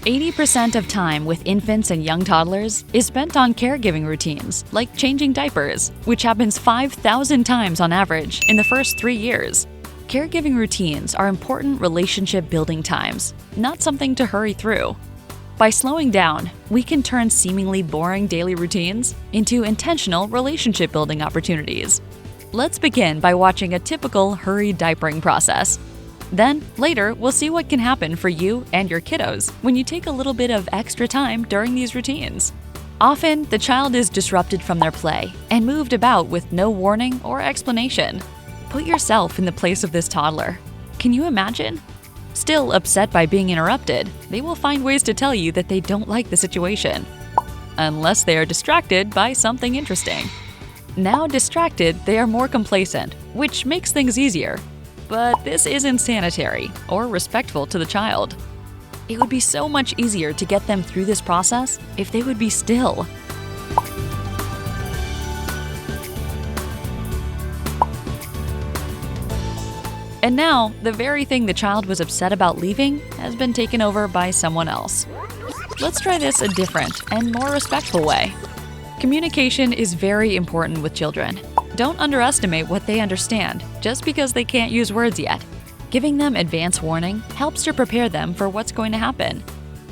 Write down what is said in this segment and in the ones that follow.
80% of time with infants and young toddlers is spent on caregiving routines, like changing diapers, which happens 5,000 times on average in the first 3 years. Caregiving routines are important relationship-building times, not something to hurry through. By slowing down, we can turn seemingly boring daily routines into intentional relationship-building opportunities. Let's begin by watching a typical hurried diapering process. Then, later, we'll see what can happen for you and your kiddos when you take a little bit of extra time during these routines. Often, the child is disrupted from their play and moved about with no warning or explanation. Put yourself in the place of this toddler. Can you imagine? Still upset by being interrupted, they will find ways to tell you that they don't like the situation. Unless they are distracted by something interesting. Now distracted, they are more complacent, which makes things easier. But this isn't sanitary or respectful to the child. It would be so much easier to get them through this process if they would be still. And now, the very thing the child was upset about leaving has been taken over by someone else. Let's try this a different and more respectful way. Communication is very important with children. Don't underestimate what they understand just because they can't use words yet. Giving them advance warning helps to prepare them for what's going to happen.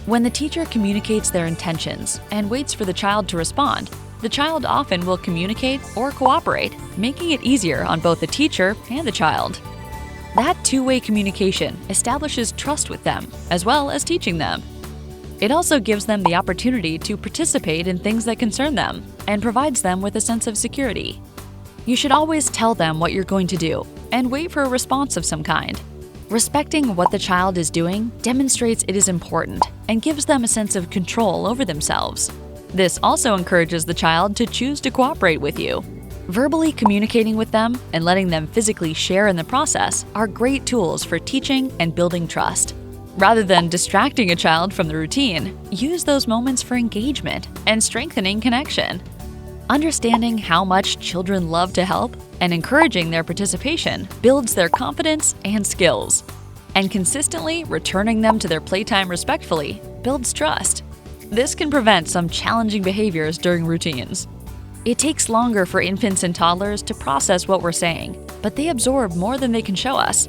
When the teacher communicates their intentions and waits for the child to respond, the child often will communicate or cooperate, making it easier on both the teacher and the child. That two-way communication establishes trust with them, as well as teaching them. It also gives them the opportunity to participate in things that concern them and provides them with a sense of security. You should always tell them what you're going to do and wait for a response of some kind. Respecting what the child is doing demonstrates it is important and gives them a sense of control over themselves. This also encourages the child to choose to cooperate with you. Verbally communicating with them and letting them physically share in the process are great tools for teaching and building trust. Rather than distracting a child from the routine, use those moments for engagement and strengthening connection. Understanding how much children love to help and encouraging their participation builds their confidence and skills. And consistently returning them to their playtime respectfully builds trust. This can prevent some challenging behaviors during routines. It takes longer for infants and toddlers to process what we're saying, but they absorb more than they can show us.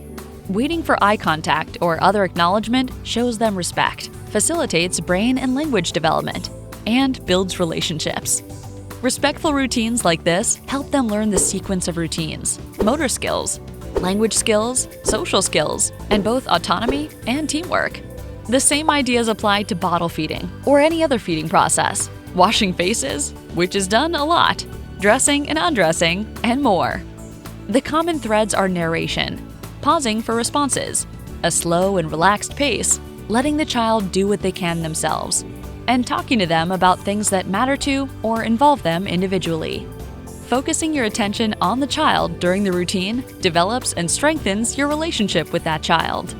Waiting for eye contact or other acknowledgement shows them respect, facilitates brain and language development, and builds relationships. Respectful routines like this help them learn the sequence of routines, motor skills, language skills, social skills, and both autonomy and teamwork. The same ideas apply to bottle feeding or any other feeding process, washing faces, which is done a lot, dressing and undressing, and more. The common threads are narration, pausing for responses, a slow and relaxed pace, letting the child do what they can themselves, and talking to them about things that matter to or involve them individually. Focusing your attention on the child during the routine develops and strengthens your relationship with that child.